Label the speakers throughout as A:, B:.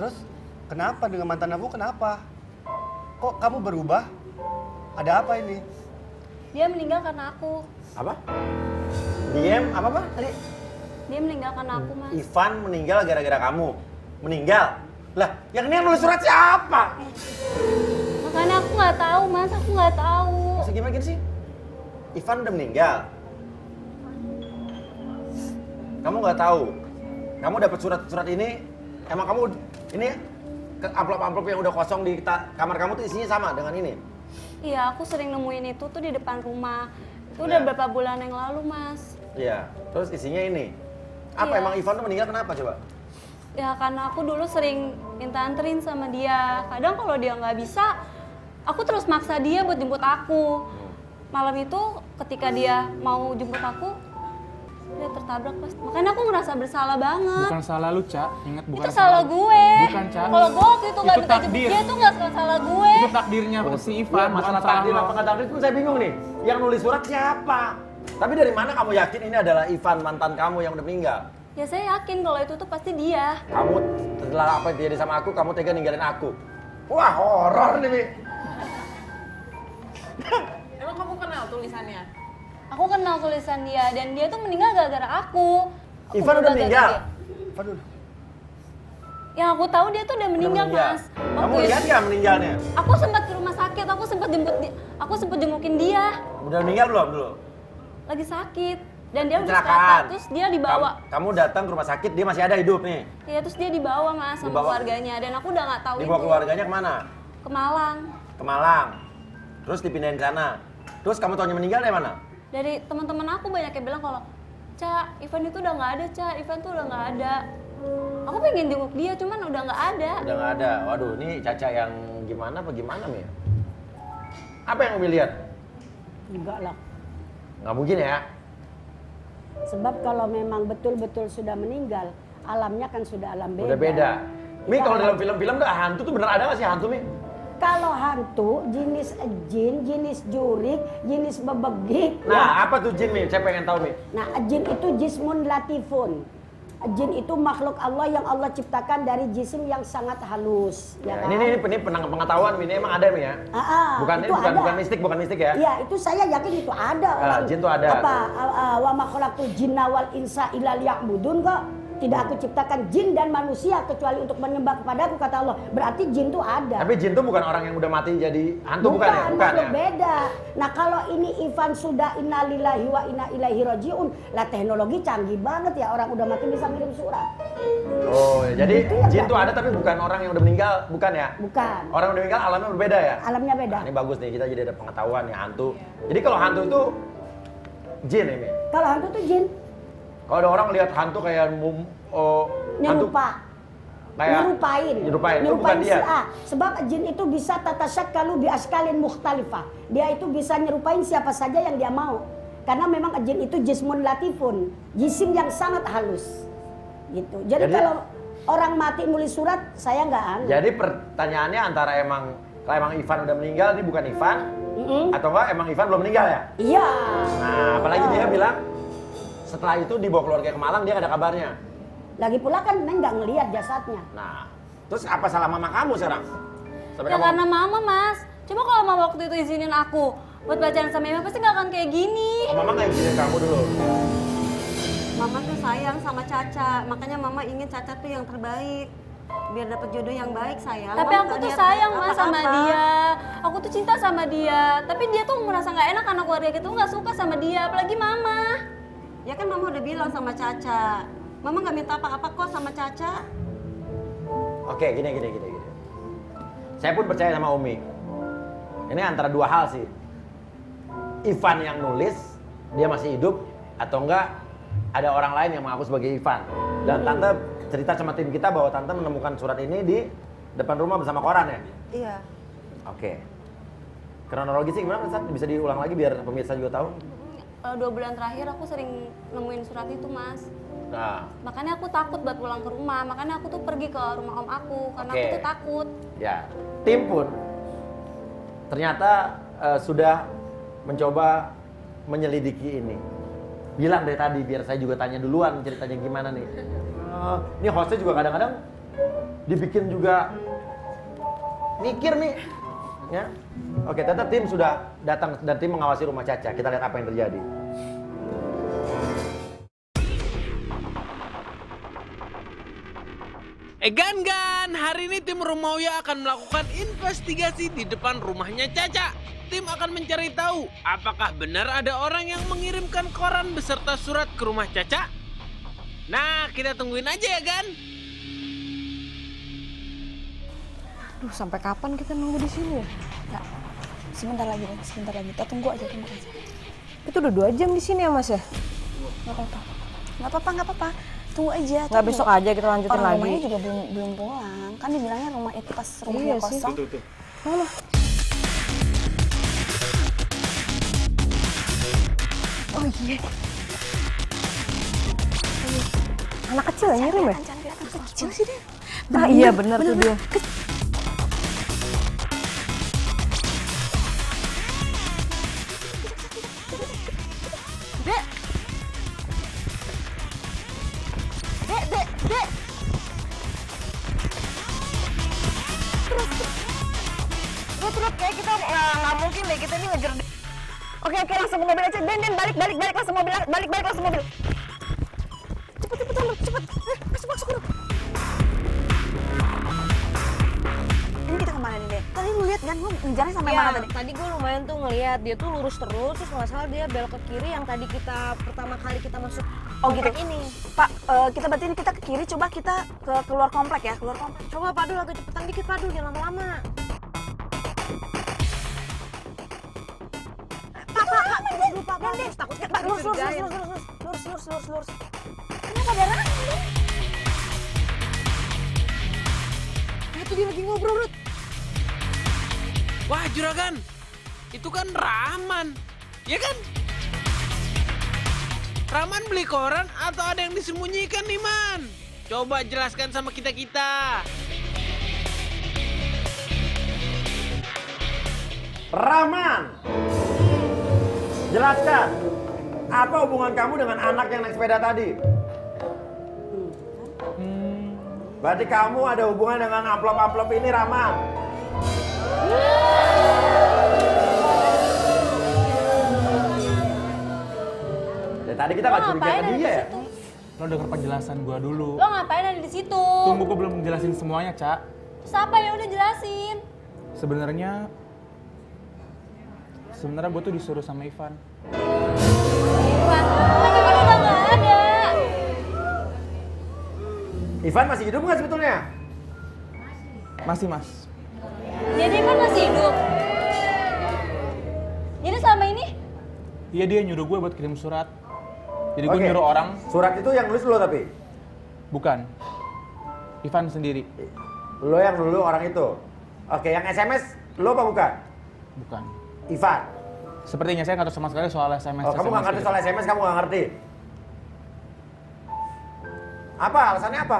A: Terus kenapa dengan mantan aku kenapa? Kok kamu berubah? Ada apa ini?
B: Dia meninggal karena aku.
C: Apa? Diem apa tadi?
B: Dia meninggal karena aku, Mas.
C: Ivan meninggal gara-gara kamu. Meninggal? Lah, yang ini yang nulis surat siapa?
B: Makanya aku nggak tahu, Mas. Aku nggak tahu.
C: Masa gimana gini sih? Ivan udah meninggal. Kamu nggak tahu. Kamu dapat surat-surat ini, emang kamu ini amplop-amplop yang udah kosong di kamar kamu tuh isinya sama dengan ini?
B: Iya, aku sering nemuin itu tuh di depan rumah. Itu udah beberapa bulan yang lalu, Mas.
C: Iya, terus isinya ini. Apa
B: Iya.
C: emang Ivan tuh meninggal kenapa coba?
B: Ya karena aku dulu sering minta anterin sama dia. Kadang kalau dia nggak bisa, aku terus maksa dia buat jemput aku. Malam itu ketika dia mau jemput aku, dia tertabrak, Mas. Makanya aku ngerasa bersalah banget.
D: Bukan salah lu, Cak. Ingat bukan
B: Itu salah gue.
D: Bukan, Cak.
B: Kalau gue waktu itu nggak
D: Itu
B: minta jemput
D: takdir.
B: dia, itu nggak salah gue.
D: Itu takdirnya si Ivan, bukan
C: masalah
D: salah
C: takdir
D: lu.
C: apa nggak takdir pun saya bingung nih. Yang nulis surat siapa? Tapi dari mana kamu yakin ini adalah Ivan, mantan kamu yang udah meninggal?
B: Ya saya yakin kalau itu tuh pasti dia.
C: Kamu setelah apa yang terjadi sama aku, kamu tega ninggalin aku. Wah, horor nih, Mi.
E: Emang kamu kenal tulisannya?
B: Aku kenal tulisan dia dan dia tuh meninggal gara-gara aku. Aku
C: Ivan udah
B: berubah
C: meninggal?
B: gara-gara dia.
A: Aduh.
B: Yang aku tahu dia tuh udah meninggal, Mas.
C: Kamu
B: Waktu
C: lihat
B: itu-
C: nggak meninggalnya?
B: Aku sempat ke rumah sakit, aku sempat jengukin dia.
C: Udah meninggal belum dulu?
B: Lagi sakit dan dia udah
C: Kecelakaan.
B: sekarang. Terus dia dibawa.
C: Kamu datang ke rumah sakit, dia masih ada hidup nih.
B: Ya terus dia dibawa, Mas, sama
C: Dibawa?
B: keluarganya dan aku udah nggak tahu
C: Dibawa
B: itu.
C: keluarganya kemana?
B: Ke Malang.
C: Ke Malang. Terus dipindahin ke sana. Terus kamu tahunya meninggal dari mana?
B: Dari teman-teman aku banyak yang bilang kalau Cak, Ivan itu udah nggak ada, Cak. Ivan tuh udah nggak ada. Aku pengen jenguk dia, cuman udah nggak ada.
C: Udah nggak ada. Waduh, ini Caca yang gimana apa gimana, Mi? Apa yang Umi lihat?
F: Enggak lah.
C: Nggak mungkin ya?
F: Sebab kalau memang betul-betul sudah meninggal, alamnya kan sudah alam beda.
C: Udah beda. Mi,
F: Kita
C: kalau dalam
F: alam-
C: film-film tuh hantu tuh bener ada nggak sih hantu, Mi?
F: Kalau hantu, jenis jin, jenis jurik, jenis bebegik.
C: Nah, apa tuh jin, Mi? Saya pengen tahu, Mi.
F: Nah, jin itu jismun latifun. Jin itu makhluk Allah yang Allah ciptakan dari jisim yang sangat halus.
C: Ya,
F: kan?
C: ini pengetahuan, Mi. Ini emang ada, Mi ya? Bukan
F: itu
C: bukan
F: ada.
C: bukan mistik ya?
F: Iya, itu saya yakin itu ada. Orang,
C: jin tuh ada.
F: Apa? Wa ma khalaqtul jinna wal insa illa liya'budun kok. Tidak aku ciptakan jin dan manusia kecuali untuk menyembah kepadaku, kata Allah. Berarti jin tuh ada.
C: Tapi jin tuh bukan orang yang udah mati jadi hantu, bukan ya? Bukan
F: makhluk
C: ya?
F: beda. Nah kalau ini Ivan sudah innalillahi wa inna ilaihi rajiun, lah teknologi canggih banget ya, orang udah mati bisa ngirim surat.
C: Oh, ya. Jadi
F: Itu ya,
C: jin
F: Kak.
C: tuh ada tapi bukan orang yang udah meninggal, bukan ya?
F: Bukan.
C: Orang yang udah meninggal alamnya berbeda ya?
F: Alamnya beda.
C: Nah, ini bagus nih, kita jadi ada pengetahuan nih hantu. Jadi kalau hantu itu jin ya, Mi?
F: Kalau hantu tuh jin
C: Kalau ada orang lihat hantu kayak hantu
F: nyerupa.
C: kayak
F: Nyerupain
C: itu bukan dia.
F: si A. Sebab jin itu bisa tatasyak bi askalin mukhtalifah. Dia itu bisa nyerupain siapa saja yang dia mau. Karena memang jin itu jismun latifun, jisim yang sangat halus. Gitu. Jadi kalau orang mati nulis surat, saya nggak aneh.
C: Jadi pertanyaannya antara kalau emang Ivan udah meninggal, ini bukan Ivan, atau enggak emang Ivan belum meninggal ya?
F: Iya.
C: Nah, apalagi dia bilang setelah itu dibawa keluarga ke Malang, dia nggak ada kabarnya.
F: Lagi pula kan Neng nggak ngelihat jasadnya.
C: Nah, terus apa salah mama kamu sekarang? Sampai
B: Ya
C: kamu
B: karena mama, Mas. Coba kalau mama waktu itu izinin aku buat pacaran sama Ima, pasti nggak akan kayak gini.
C: Oh, mama nggak izinin kamu dulu.
B: Mama tuh sayang sama Caca, makanya mama ingin Caca tuh yang terbaik. Biar dapat jodoh yang baik, sayang. Tapi aku tuh sayang, Mas, sama dia. Aku tuh cinta sama dia. Tapi dia tuh merasa nggak enak karena keluarga kita tuh nggak suka sama dia, apalagi mama. Ya kan mama udah bilang sama Caca. Mama nggak minta apa-apa kok sama Caca.
C: Oke, gini. Saya pun percaya sama Umi. Ini antara dua hal sih. Ivan yang nulis, dia masih hidup, atau enggak ada orang lain yang mengaku sebagai Ivan. Dan Tante cerita sama tim kita bahwa Tante menemukan surat ini di depan rumah bersama koran ya?
E: Iya.
C: Oke. Kronologi sih gimana, Ustaz? Bisa diulang lagi biar pemirsa juga tahu?
B: 2 bulan terakhir aku sering nemuin surat itu, Mas.
C: Nah,
B: Makanya aku takut buat pulang ke rumah. Makanya aku tuh pergi ke rumah om aku karena
C: Oke.
B: aku tuh takut.
C: ya. Tim pun ternyata sudah mencoba menyelidiki ini. Bilang dari tadi biar saya juga tanya duluan ceritanya gimana nih. Ini hostnya juga kadang-kadang dibikin juga mikir nih. Ya. Oke, ternyata tim sudah datang dan tim mengawasi rumah Caca. Kita lihat apa yang terjadi.
G: Gan, hari ini tim Romawiya akan melakukan investigasi di depan rumahnya Caca. Tim akan mencari tahu apakah benar ada orang yang mengirimkan koran beserta surat ke rumah Caca. Nah, kita tungguin aja ya, Gan.
H: Duh, sampai kapan kita nunggu di sini ya? Nggak, sebentar lagi. Kita tunggu aja. Itu udah 2 jam di sini ya, Mas ya? Nggak apa-apa. Tunggu aja. Nggak besok aja kita lanjutin lagi. Rumahnya juga belum pulang. Kan dibilangnya rumah itu pas rumahnya kosong.
D: Tuh.
H: Mana? Oh iya. Anak kecil yang ngirim ya? Anak kecil sih dia. Nah iya bener tuh dia. Dek. Terus kayak kita nggak mungkin deh kita ini ngejar. Oke, langsung ke mobil aja. Den, balik langsung mobil. Balik langsung mobil. Cepet. Masuk. Ini kita kemana nih, Den? Tadi lu lihat kan, lu ngejarnya sampai mana tadi?
B: Tadi gue lumayan tuh ngeliat dia tuh lurus terus nggak salah dia belok ke kiri yang tadi kita pertama kali kita masuk.
H: Oh gitu.
B: Ini.
H: Pak, kita berarti ini kita ke kiri, coba kita ke keluar komplek ya,
B: Coba Padu agak cepetan dikit Padu, jangan lama-lama.
H: Pak, takutnya Pak, lurus. Kenapa ada Rahman?
B: Itu dia lagi ngobrol, Rut.
G: Wah, Juragan. Itu kan Rahman. Ya kan? Rahman beli koran atau ada yang disembunyikan nih, Man? Coba jelaskan sama kita-kita.
C: Rahman, jelaskan. Apa hubungan kamu dengan anak yang naik sepeda tadi? Berarti kamu ada hubungan dengan amplop-amplop ini, Rahman. Ya, tadi kita nggak curiga ke dia ya?
D: Lo denger penjelasan gua dulu.
B: Lo ngapain ada di situ?
D: Tunggu, gua belum menjelasin semuanya, Cak.
B: Terus apa ya udah jelasin?
D: Sebenarnya gua tuh disuruh sama Ivan.
B: Ivan, kan Ivan udah nggak ada.
C: Ivan masih hidup nggak sebetulnya?
D: Masih, Mas.
B: Jadi Ivan masih hidup. Jadi selama ini?
D: Iya, dia nyuruh gue buat kirim surat. Jadi gue
C: Oke.
D: nyuruh orang,
C: Surat itu yang nulis lo tapi?
D: bukan. Ivan sendiri,
C: Lo yang dulu orang itu? Oke, yang SMS lo apa bukan?
D: bukan.
C: Ivan?
D: Sepertinya saya nggak tahu sama sekali soal SMS.
C: Oh, kamu nggak ngerti soal SMS, kamu nggak ngerti? Apa? Alasannya apa?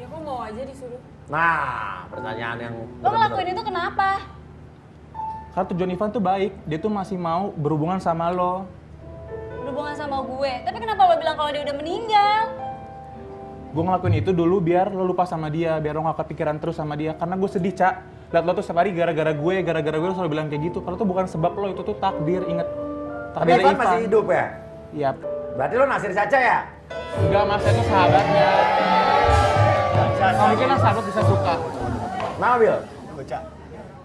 E: Ya aku mau aja disuruh.
C: Nah, pertanyaan yang
B: Lo ngelakuin itu kenapa?
D: Karena tujuan Ivan tuh baik, dia tuh masih mau berhubungan sama lo.
B: Berhubungan sama gue. Tapi kenapa lo bilang kalau dia udah meninggal?
D: Gue ngelakuin itu dulu biar lo lupa sama dia, biar lo gak kepikiran terus sama dia. Karena gue sedih, Cak. Lihat lo tuh setiap hari gara-gara gue lo selalu bilang kayak gitu. Kalau tuh bukan sebab lo, itu tuh takdir, inget.
C: Tapi
D: Takdir
C: Ivan masih hidup ya?
D: Iya.
C: Berarti lo nasir saja ya?
D: Enggak, Mas, itu sahabatnya. Kalau mungkin lah sahabat bisa suka.
C: Nah, Bil?
A: Bocah.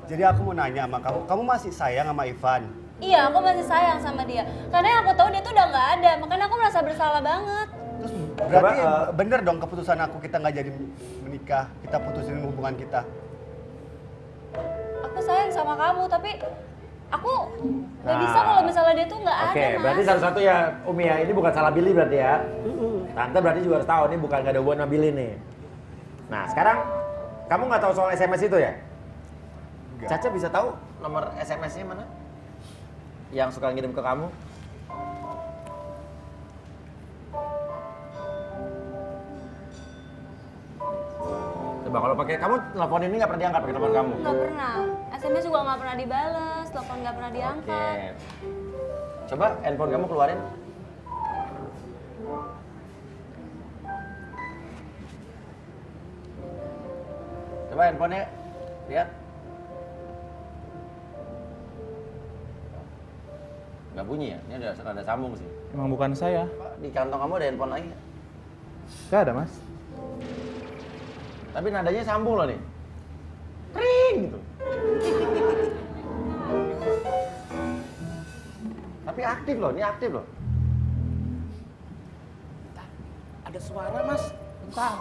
A: Jadi aku mau nanya sama kamu masih sayang sama Ivan?
B: Iya, aku masih sayang sama dia. Karena yang aku tahu dia tuh udah nggak ada. Makanya aku merasa bersalah banget.
A: Terus berarti
C: Coba,
A: bener dong keputusan aku kita nggak jadi menikah, kita putusin hubungan kita.
B: Aku sayang sama kamu, tapi aku nggak bisa kalau misalnya dia tuh nggak ada,
C: Oke,
B: Mas.
C: berarti satu-satu ya, Umi ya, ini bukan salah Billy berarti ya. Tante berarti juga harus tahu, ini bukan nggak ada hubungan sama Billy nih. Nah, sekarang kamu nggak tahu soal SMS itu ya?
A: Enggak.
C: Caca bisa tahu nomor SMS-nya mana? Yang suka ngirim ke kamu? Coba kalau pakai kamu telepon ini nggak pernah diangkat pakai telepon kamu.
B: Nggak pernah. SMS juga nggak pernah dibales, telepon nggak pernah diangkat.
C: Oke. Coba handphone kamu keluarin. Coba handphonenya, lihat. Nggak bunyi ya? Ini ada sambung sih.
D: Emang bukan saya.
C: Di kantong kamu ada handphone lagi nggak?
D: Gak ada, Mas.
C: Tapi nadanya sambung loh nih. Ring gitu. Tapi aktif loh, ini aktif loh. Bentar, ada suara Mas. Bentar.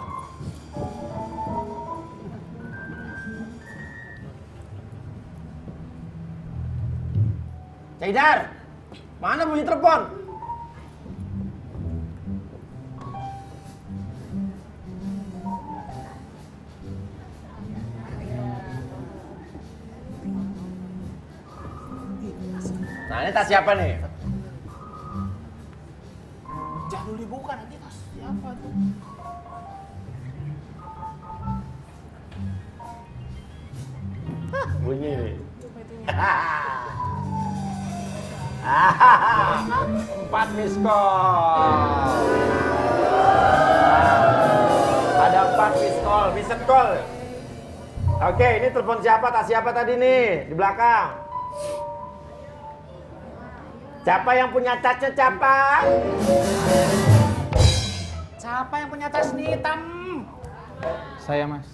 C: Caidar, mana bunyi telepon? Nah ini tas siapa nih? Jangan dulu dibuka nanti tas siapa tuh? Hah, bunyi nih. 4 miss call. Ada 4 miss call, missed call. Oke, ini telepon siapa? Tas siapa tadi nih di belakang? Siapa yang punya tasnya siapa?
I: Siapa yang punya tas nih hitam?
D: Saya, Mas.